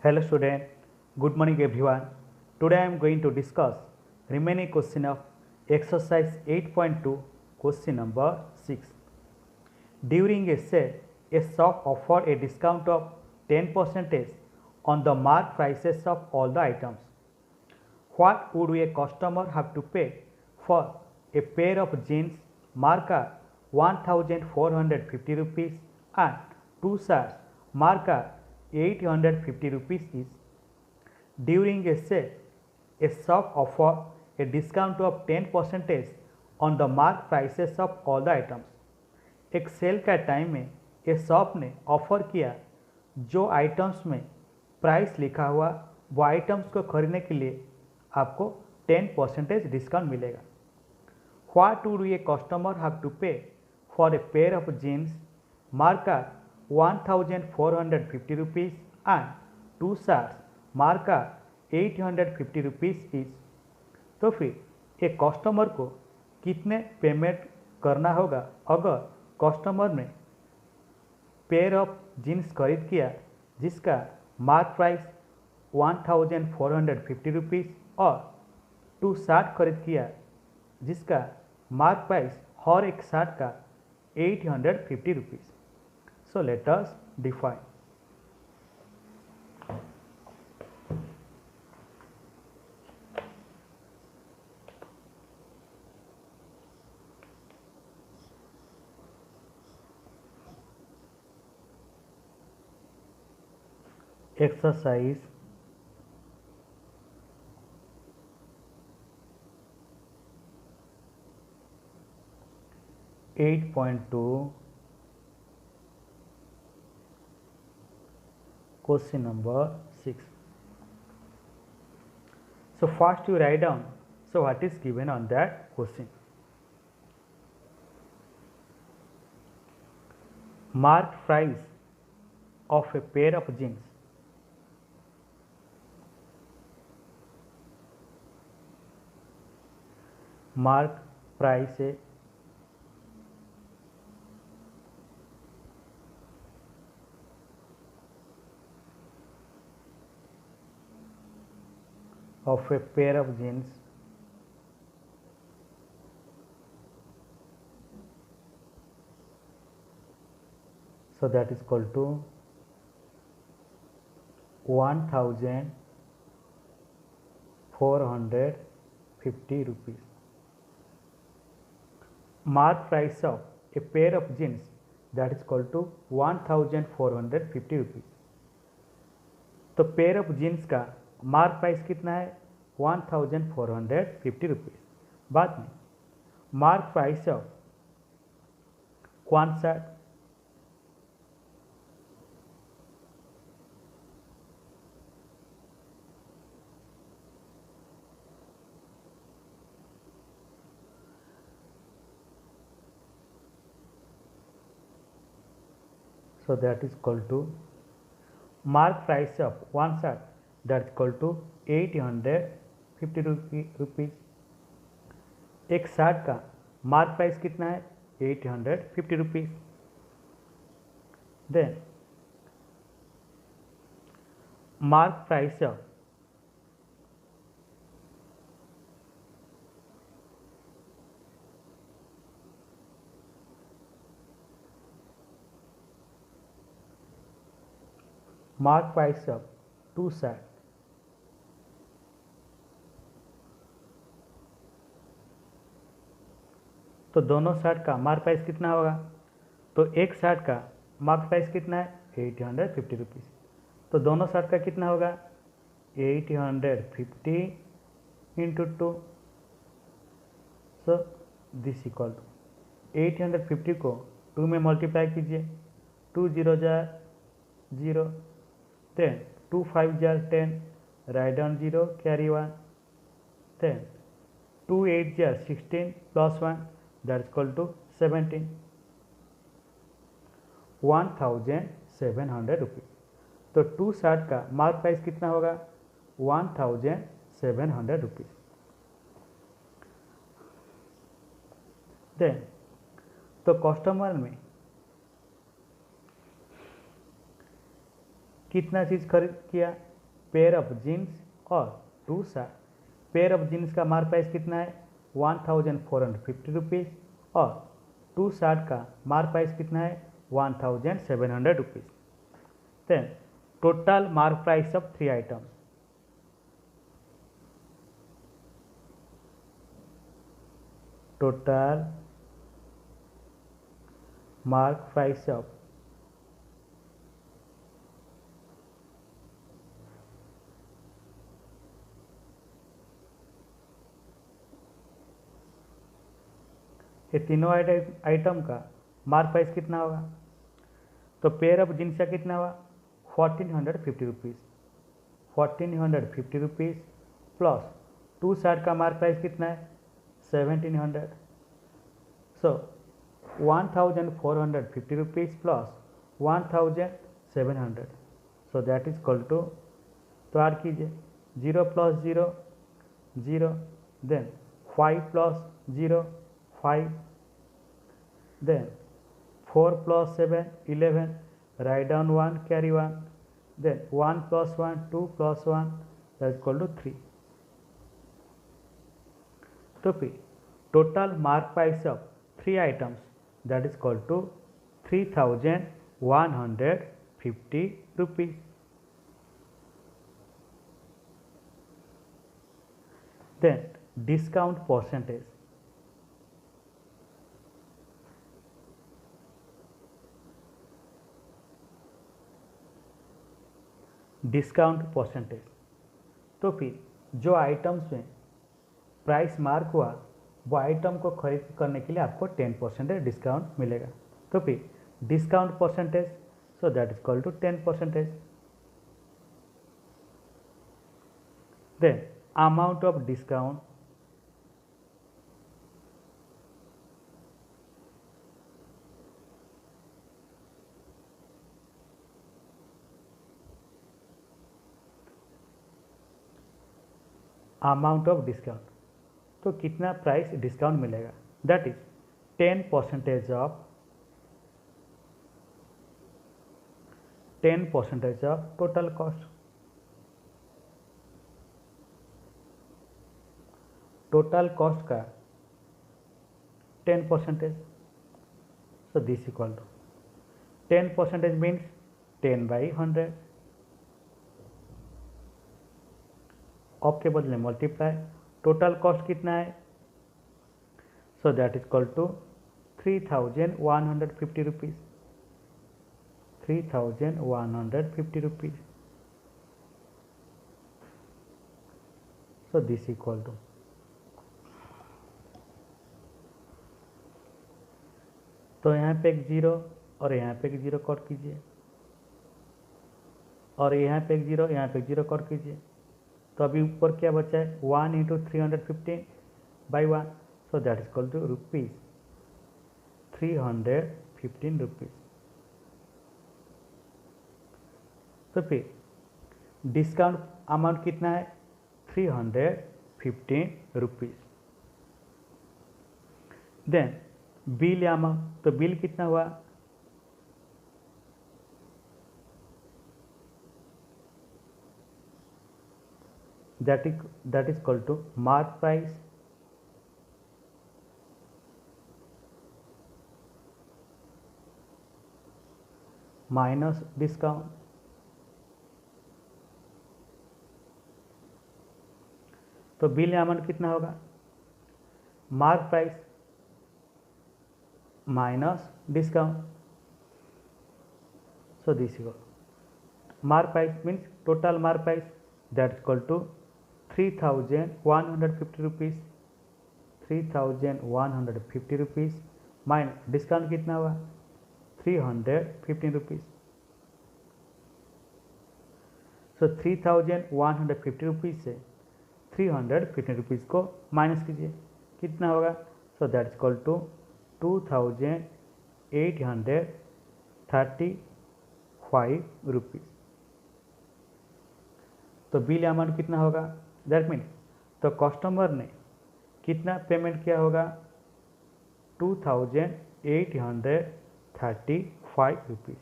Hello student, good morning everyone. Today I am going to discuss remaining question of exercise 8.2 question number 6. During a sale, a shop offered a discount of 10% on the marked prices of all the items. What would a customer have to pay for a pair of jeans marked 1450 rupees and two shirts marked 850 rupees each? During a sale, a shop offered a discount of 10% on the marked prices of all the items. एक cell का time में एक shop ने offer किया जो items में price लिखा हुआ वो आइटम्स को खरीदने के लिए आपको 10% डिस्काउंट मिलेगा. What would a customer have to pay for a pair of jeans mark 1450 rupees and two shirts mark 850 rupees each. तो फिर एक कस्टमर को कितने पेमेंट करना होगा अगर कस्टमर ने पेयर ऑफ जीन्स खरीद किया जिसका मार्क प्राइस 1450 रुपीज़ और टू शर्ट खरीद किया जिसका मार्क प्राइस हर एक शर्ट का 850 rupees. So let us define. Exercise 8.2 question number 6. So first you write down what is given on that question. Mark price of a pair of jeans. Mark price of a pair of jeans so that is equal to 1450 rupees. Mark price of a pair of jeans that is equal to 1450 rupees. तो pair of jeans का mark price कितना है 1450 rupees. बाद में mark price of one shirt so that is equal to mark price of one shirt that is equal to 850 rupees. एक shirt का mark price कितना है 850 rupees. Then mark price of mark price of two shirt. तो दोनों shirt का mark price कितना होगा तो एक शर्ट का मार्क प्राइस कितना है 850 रुपीज़. तो दोनों शर्ट का कितना होगा 850 into 2. So this equal to 850 को 2 में मल्टीप्लाई कीजिए 2 0 जा 0 then 2 5 jar 10 write down 0 carry 1 then 2 8 jar 16 plus 1 that is equal to 17 1700 rupees. तो टू शर्ट का मार्क प्राइस कितना होगा 1700 रुपीज़. देन तो कस्टमर में कितना चीज़ खरीद किया पेयर ऑफ जीन्स और 2 शर्ट। पेयर ऑफ जीन्स का मार्क प्राइस कितना है 1450 रुपीज़ और 2 शर्ट का मार्क प्राइस कितना है 1700 rupees. Then total mark price of 3 items. Total mark price of ये तीनों आइटम का मार्क प्राइस कितना होगा। तो पेयर ऑफ जीन्स का कितना हुआ 1450 रुपीज़, 1450 रुपीज़ प्लस 2 शर्ट का मार्क प्राइस कितना है 1700। So 1450 rupees plus 1700, so that is equal to, तो ऐड कीजिए 0 plus 0 0, then 5 plus 0 5, then 4 plus 7 11, write down 1 carry 1, then 1 plus 1 2 plus 1 that is equal to 3। तो फिर total mark price of 3 items that is equal to 3150 rupees. then discount percentage, discount percentage. तो फिर जो items में price mark हुआ वो item को खरीद करने के लिए आपको 10% डिस्काउंट मिलेगा। तो फिर discount percentage, so that is equal to 10%। Then amount of discount, amount of discount, तो कितना प्राइस डिस्काउंट मिलेगा, that is 10% of 10% of total cost. Total cost का 10%, so this equal to 10% means 10/100, of के बदले multiply, total cost कितना है, so that is equal to 3150 rupees, 3150 rupees, so this equal to, तो यहाँ पे एक 0 और यहाँ पे एक 0 कट कीजिए और यहाँ पे एक 0 यहाँ पे एक 0 कट कीजिए। तो अभी ऊपर क्या बचा है 1 × 315/1, so that is equal to rupees 315 rupees. तो फिर डिस्काउंट अमाउंट कितना है 315 रुपीज़। देन बिल अमाउंट, तो बिल कितना हुआ that is equal to mark price minus discount। तो बिल अमाउंट कितना होगा mark price minus discount, so this equal mark price means total mark price that is equal to 3150 rupees, 3150 rupees minus discount कितना हुआ 315 rupees. सो 3150 rupees से 315 rupees को minus कीजिए, कितना होगा, so that is equal to 2835 rupees. तो bill amount कितना होगा, दैट मीन्स तो कस्टमर ने कितना पेमेंट किया होगा 2835 rupees.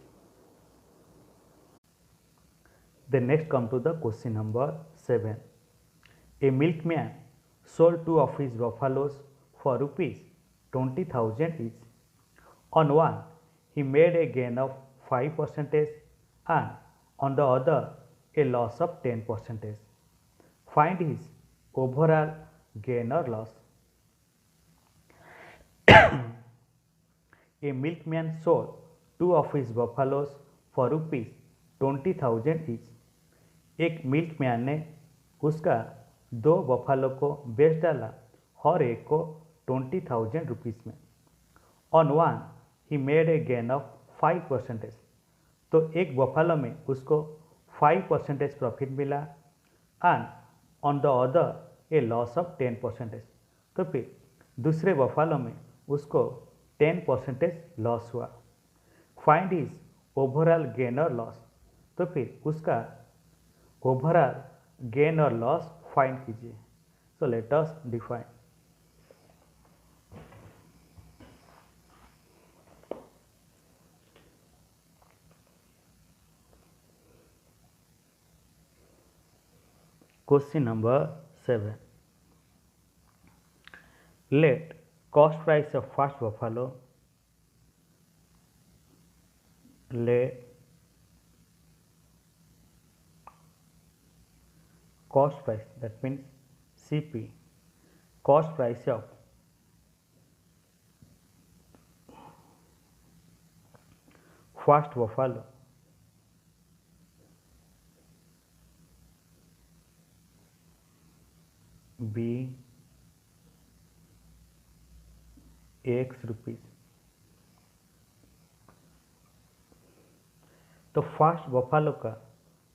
Then next come to the question number 7. A milkman sold 2 of his buffaloes for rupees 20,000 each. On one, he made a gain of 5% and on the other a loss of 10%. Find his overall gain or loss. A milkman sold 2 of his buffaloes for rupees 20,000 each. एक milkman ने उसका 2 Buffalo को बेच डाला हर एक को 20,000 rupees में. On one he made a gain of 5%. तो एक बफालो में उसको 5% प्रॉफिट मिला and on the other A loss of 10%. तो फिर दूसरे बफालो में उसको 10% लॉस हुआ. फाइंड हिज ओवरऑल गेन और लॉस. तो फिर उसका ओवरऑल गेन और लॉस फाइंड कीजिए. So let us define. Question number 7. Let cost price of first buffalo, let cost price, that means CP, cost price of first buffalo be X rupees. तो first buffalo का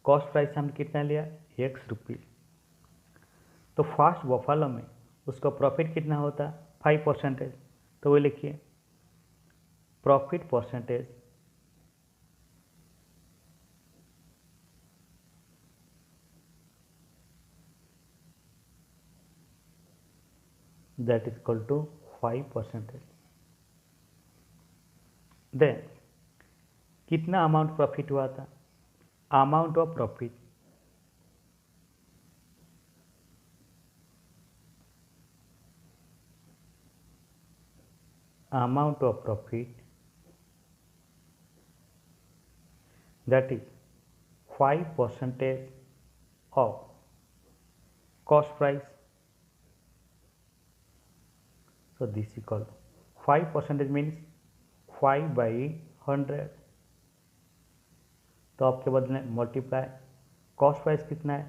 cost price हमने कितना लिया X rupees. तो first buffalo में उसका profit कितना होता 5%. तो वो लिखिए profit percentage that is equal to 5%. Then कितना अमाउंट प्रॉफिट हुआ था. Amount of profit that is 5% of cost price. So this is equal 5% means 5 by 100. तो आपके बदले मल्टीप्लाई कॉस्ट प्राइस कितना है.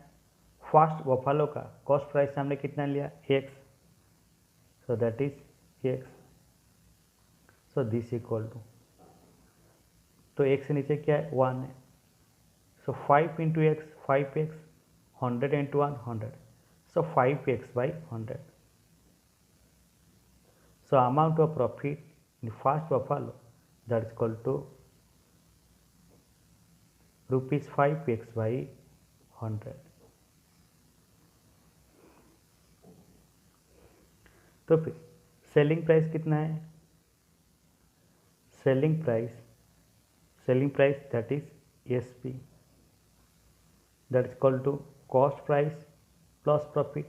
फर्स्ट बफालो का कॉस्ट प्राइस हमने कितना लिया X. So that is X. So this equal to, तो X से नीचे क्या है 1 है. So 5 into x 5x, 100 into 1 100. So 5x by 100. So amount of profit in first buffalo that is equal to rupees 5x by 100. तो फिर selling price कितना है. Selling price that is SP, that is equal to cost price plus profit.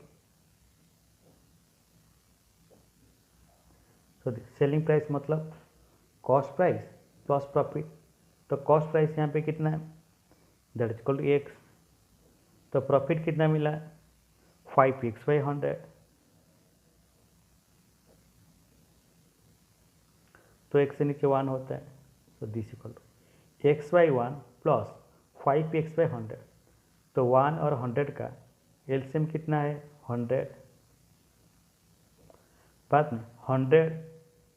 Selling price मतलब cost price plus profit. तो cost price यहाँ पे कितना है that is equal to X. तो प्रॉफिट कितना मिला 5x by 100. तो X से नीचे 1 होता है. So this equal to X by 1 plus 5x by 100. तो 1 और 100 का एलसीएम कितना है 100. बाद में 100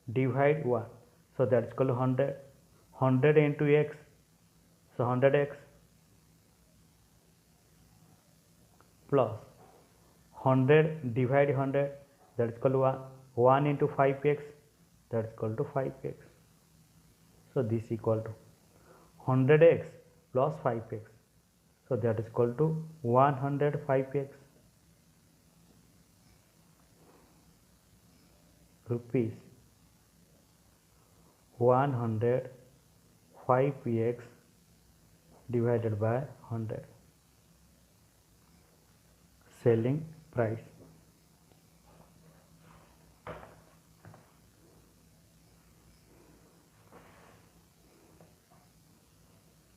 divide 1. So that is equal to 100 into X. So 100x plus 100 divide 100 that is equal to 1 into 5x that is equal to 5x. So this equal to 100x plus 5x. So that is equal to 105x rupees 105x divided by 100. Selling price.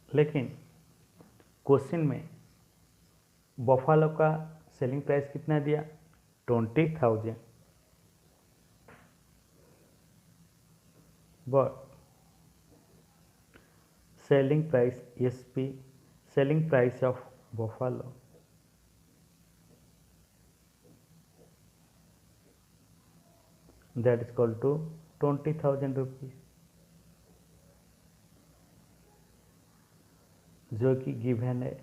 लेकिन question में buffalo का selling price कितना दिया 20,000, but selling price SP, selling price of Buffalo that is equal to 20,000 rupees, जो कि given है।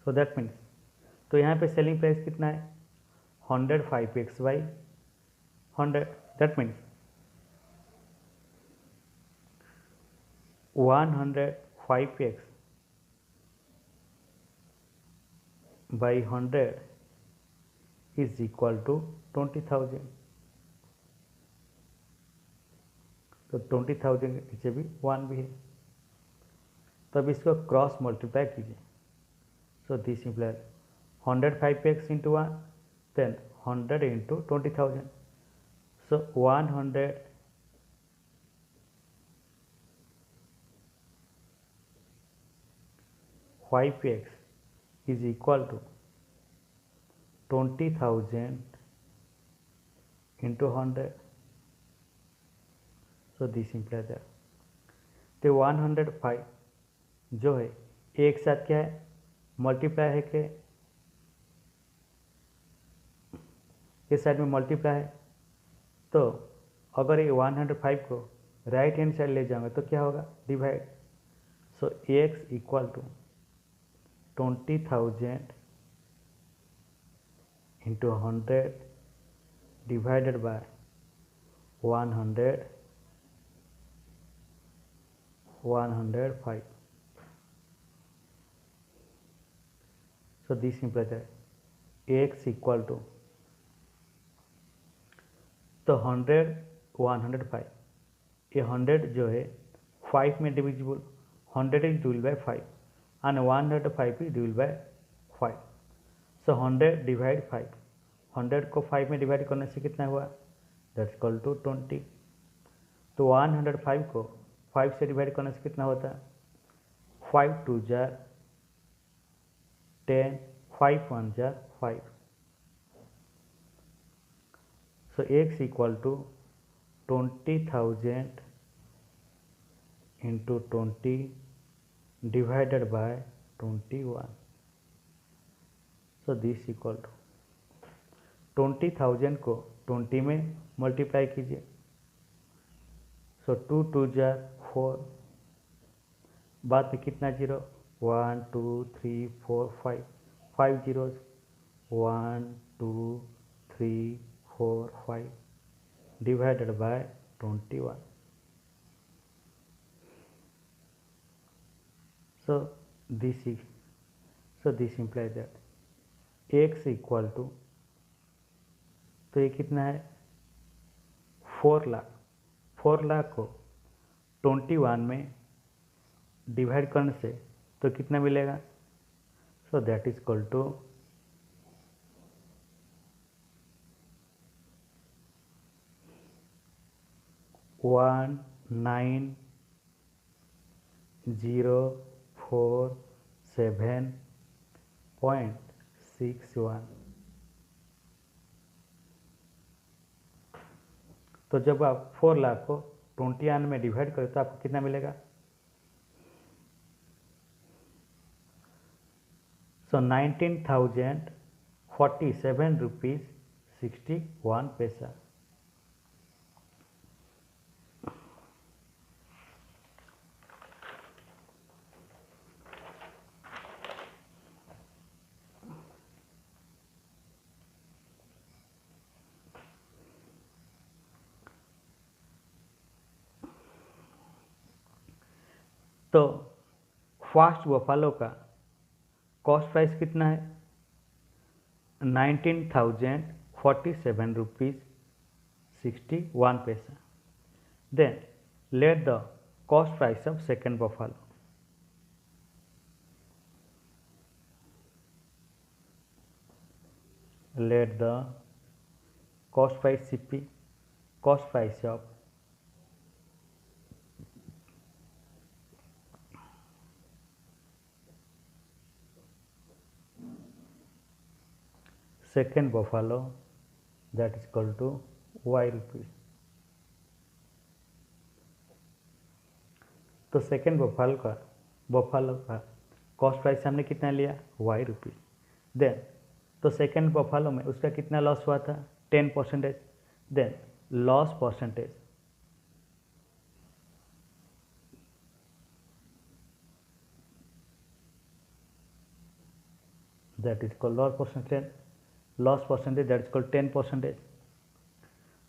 So that means, तो यहाँ पे सेलिंग प्राइस कितना है 105x by 100, that means 105x by 100 is equal to 20,000। तो 20,000 के पीछे भी 1 भी है, तब इसको क्रॉस मल्टीप्लाई कीजिए। So this implies 105x into 1, then 100 into 20,000। So 105x is equal to 20,000 into 100. So this implies that तो 105 जो है एक साथ क्या है मल्टीप्लाई है के इस साइड में मल्टीप्लाई है, तो अगर ये 105 को राइट हैंड साइड ले जाऊंगा तो क्या होगा divide. So x equal to 20,000 into 100 divided by 105. So this implies that x equal to, तो 100 105, ये 100 जो है 5 में divisible, 100 is divided by 5 and 105 is divided by 5. So 100 divide 5, 100 को 5 में डिवाइड करने से कितना हुआ दैट्स इक्वल टू 20। तो 105 को 5 से डिवाइड करने से कितना होता है 5 2 jar 10, 5 1 jar 5। So x equal to 20,000 into 20 divided by 21. So this equal to 20,000 को 20 में मल्टीप्लाई कीजिए। सो 2 2 जार 4, बाद में कितना zero 1 2 3 4 5, 5 zero 1 2 3 4 5 divided by 21. So this implies that x equal to, तो ये कितना है 4 लाख, 4 लाख को 21 में डिवाइड करने से तो कितना मिलेगा। So that is equal to 19,047.61। तो जब आप 4 लाख को 21 में डिवाइड करें तो आपको कितना मिलेगा। सो 19,047 रुपीज 61 पैसा। तो फास्ट बफालो का कॉस्ट प्राइस कितना है 19,047 rupees 61 paisa. Then let the cost price of second buffalo. let the cost price CP, cost price of second buffalo, that is equal to y rupees. तो सेकेंड बफालो का cost price हमने कितना लिया y rupees. Then तो second buffalo में उसका कितना loss हुआ था 10%। Then loss percentage that is called loss percentage that is called 10%।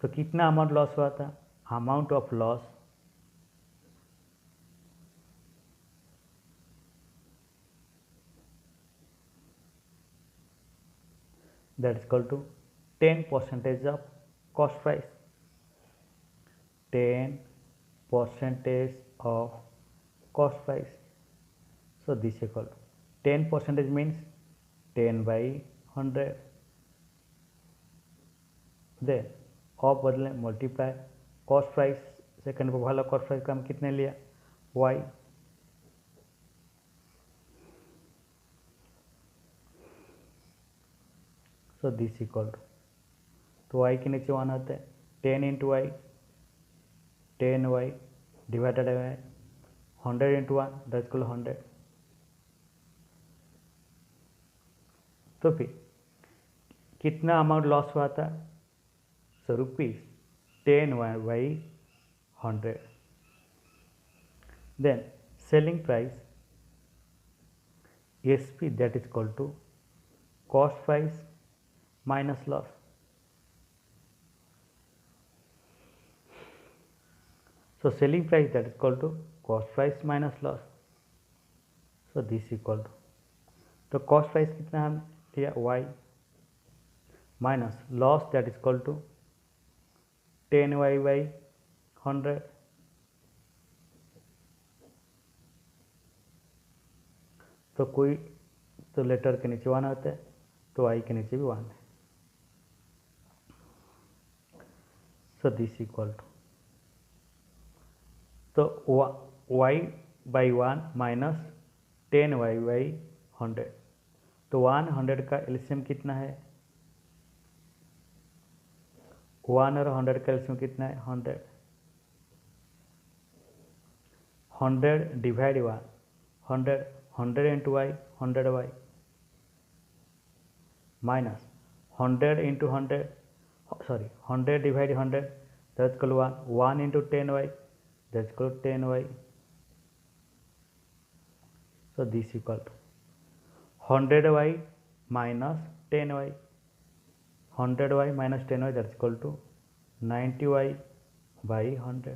तो कितना अमाउंट लॉस हुआ था, amount of loss that is equal to 10% of cost price, 10% of cost price. So this is equal to 10% means 10 by 100, then of बदले multiply cost price, second वाला cost price का हम कितने लिया y, सो दिस इक्वल तो y के नीचे 1 आता है 10 into y 10y divided by 100 into 1 that equal 100। तो फिर कितना अमाउंट लॉस हुआ था, so rupees 10 by 100। Then selling price SP that is equal to cost price minus loss। So selling price that is equal to cost price minus loss। So this equal to तो cost price कितना हम लिया y minus loss that is equal to 10y by 100। तो कोई तो letter के नीचे 1 आता है तो आई के नीचे भी 1 है। सो दिस इक्वल टू तो y by 1 minus 10y by 100। तो 100 का एलसीएम कितना है, 1 और 100 का एलसीएम कितना है 100। 100 divide 1 100 into y 100y minus 100 into 100 divide 100 that's equal 1 into 10y that's equal 10y। So this equal to 100y minus 10y 100y minus 10y that's equal to 90y by 100।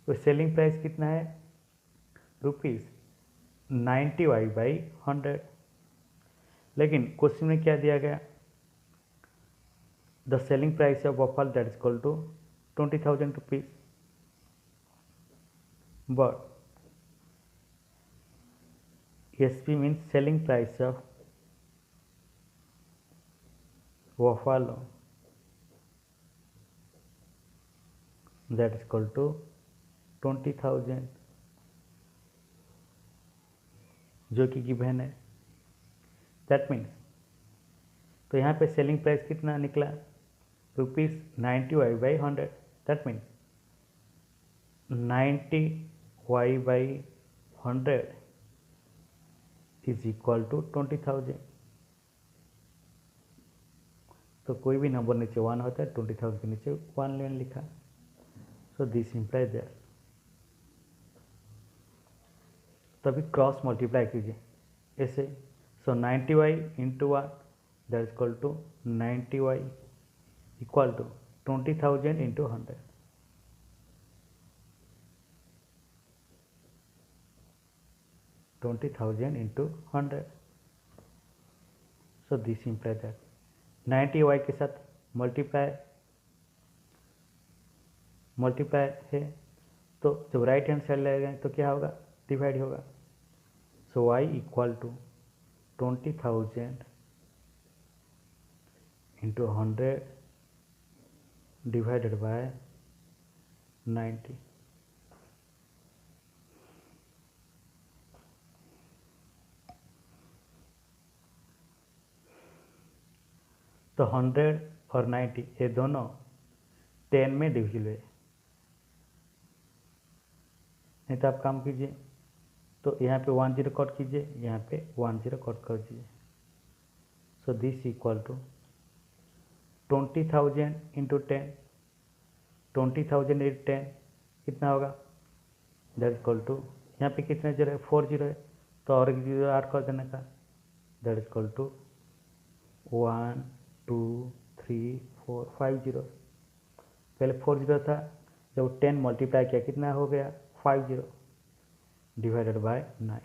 तो selling price कितना है rupees 90y by 100। लेकिन question में क्या दिया गया, the selling price of buffalo that is equal to 20,000 rupees, but SP means selling price of buffalo that is equal to 20,000 जो कि गिवन है। दैट मीन्स तो यहाँ पे सेलिंग प्राइस कितना निकला rupees 90y by 100। That means 90y by 100 is equal to 20,000। तो कोई भी नंबर नीचे 1 होता है 20,000 के नीचे 1 लेन लिखा। So this implies that. तभी क्रॉस मल्टीप्लाई कीजिए ऐसे। So 90y into 1 that is equal to 90y equal to 20,000 into 100। into 100। So this implies that 90y के साथ मल्टीप्लाई है तो जब राइट हैंड साइड लगेगा तो क्या होगा डिवाइड होगा। So y equal to 20,000 into 100 divided by 90। तो 100 और 90 ये दोनों 10 में डिविजिबल है। नहीं तो आप काम कीजिए, तो यहाँ पे 10 कट कीजिए, यहाँ पे 10 कट कर दीजिए। So this equal to 20,000 into 10, 20,000 into 10 कितना होगा, दैट इक्वल टू, यहाँ पे कितने जीरो है, 4 जीरो है, तो और एक जीरो ऐड कर देने का, दैट इक्वल टू 1 2 3 4 5 जीरो। पहले 4 जीरो था, जब 10 मल्टीप्लाई किया कितना हो गया, 5 zero divided by 9।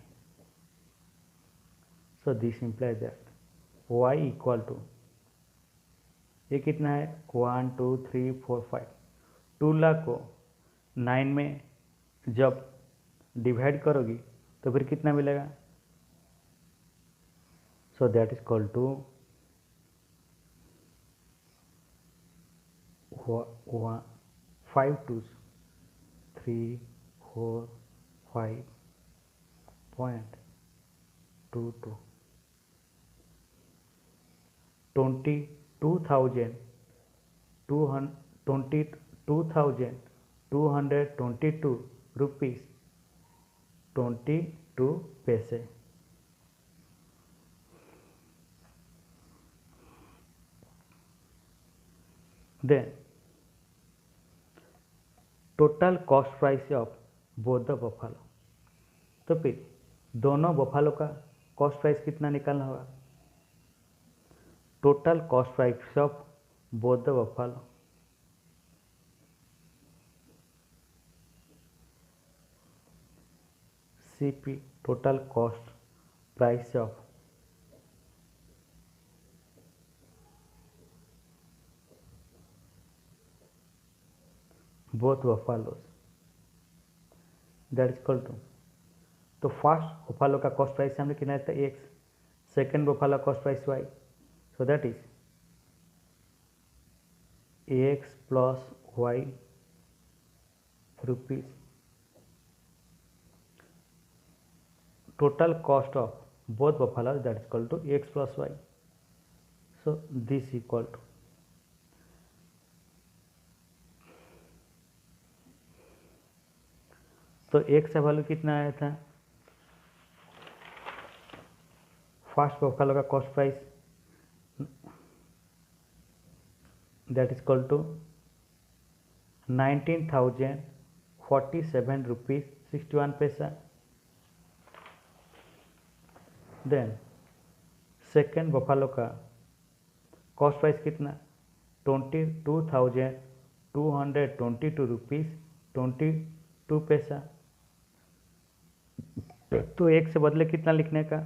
So this implies that y equal to, ये कितना है 1 2 3 4 5, 2 लाख को 9 में जब डिवाइड करोगी तो फिर कितना मिलेगा, so that is equal to 5 2 3 4 5.22 22,222 rupees 22 पैसे। Then total cost price of both the buffalo, तो फिर दोनों बफालो का कॉस्ट प्राइस कितना निकालना होगा, total cost price of both the buffalo, CP total cost price of both buffaloes, that is equal to, तो first buffalo का cost price हमने कितना था x, second buffalo cost price y, so that is x plus y rupees total cost of both buffaloes, that is equal to x plus y. So this equal to, तो x का value कितना आया था, first buffalo का cost price that is equal to 19,047 rupees 61 paisa. Then second buffalo का cost price कितना, 22,222 rupees 22 पैसा। तो एक से बदले कितना लिखने का,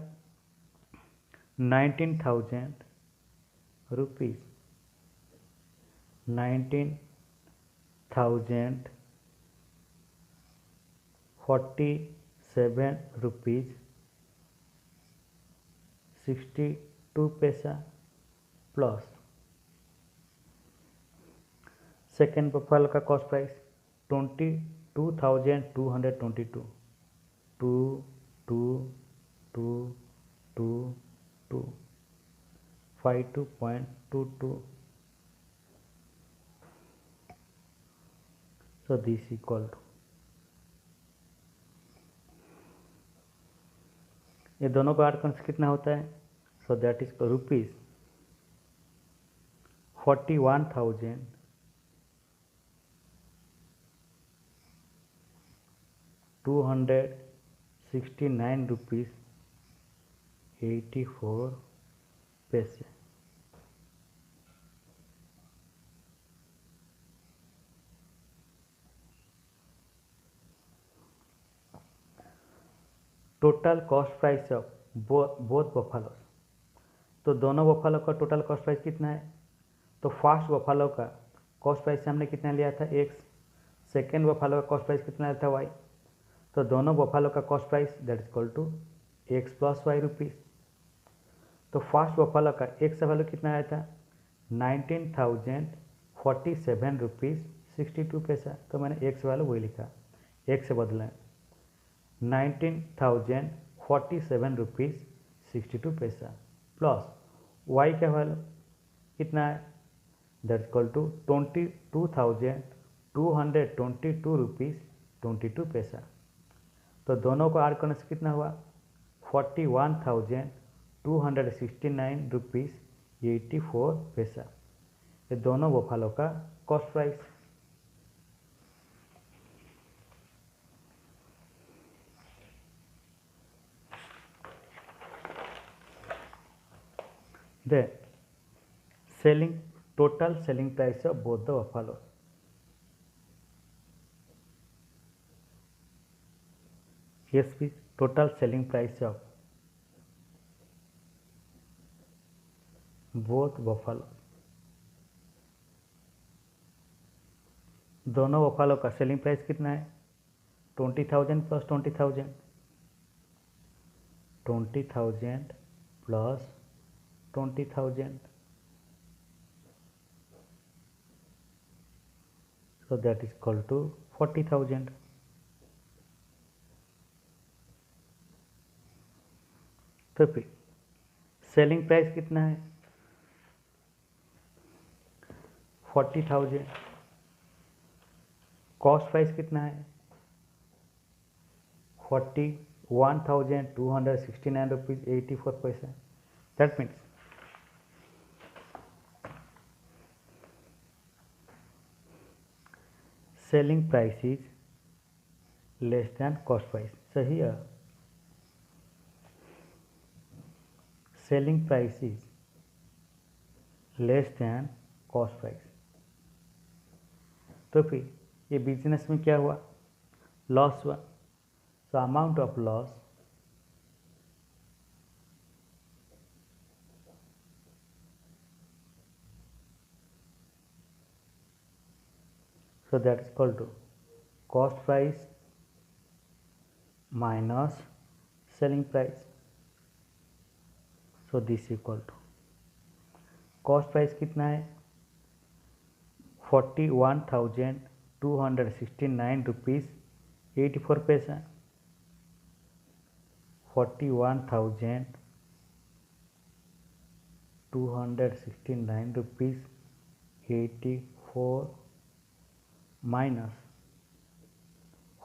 19,000 रुपीज 19,047 रुपीज 62 पैसा प्लस सेकेंड बफालो का cost price 22,222 52.22, so this equal to, ये दोनों का आठ कंस कितना होता है, so that is rupees 41,269 rupees 84 पैसे। Total cost price of both buffaloes, तो दोनों बफालो का टोटल कॉस्ट प्राइस कितना है, तो फर्स्ट बफालो का कॉस्ट प्राइस हमने कितना लिया था x, सेकेंड बफालो का कॉस्ट प्राइस कितना लिया था y, तो दोनों बफालो का cost price that is equal to x plus y rupees. तो फर्स्ट बफालो का x का वैल्यू कितना आया था 19,047 रुपीज़ 62 पैसा। तो मैंने एक्स वाला वही लिखा, एक्स से बदला 19,047 रुपीज़ 62 पैसा प्लस वाई का वैल्यू कितना है, दैट इक्वल टू 22,222 रुपीज़ 22 पैसा। तो दोनों को ऐड करने से कितना हुआ 41,269 रुपीज़ 84 पैसा। ये दोनों बफालो का cost price. Then total selling price of both the buffalo. Yes, please. Total selling price of both buffalo. दोनों बफालो का सेलिंग प्राइस कितना है 20,000 plus 20,000 plus 20,000, so that is equal to 40,000. तो फिर सेलिंग प्राइस कितना है 40,000, cost price कितना है 41,269 रुपीज़ 84 पैसा। That means selling price is less than cost price. सही है, selling price is less than cost price. तो फिर ये बिजनेस में क्या हुआ लॉस हुआ, so amount of loss so that is equal to cost price minus selling price, so this equal to cost price कितना है 41,269 rupees 84 paisa, 41,269 rupees 84 minus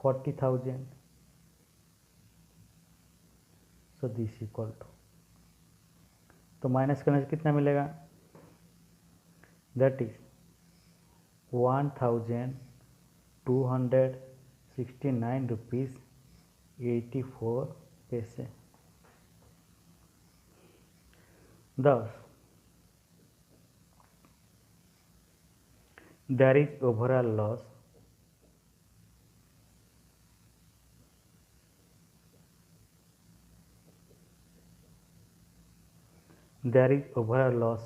40,000, so this equal to, तो माइनस करने से कितना मिलेगा दैट इज 1,269 रुपीज़ 84 पैसे। Thus, there is overall loss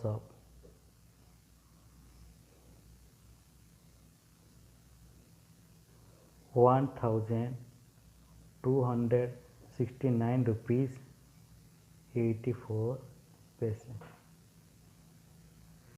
of 1,269 rupees 84 पैसे।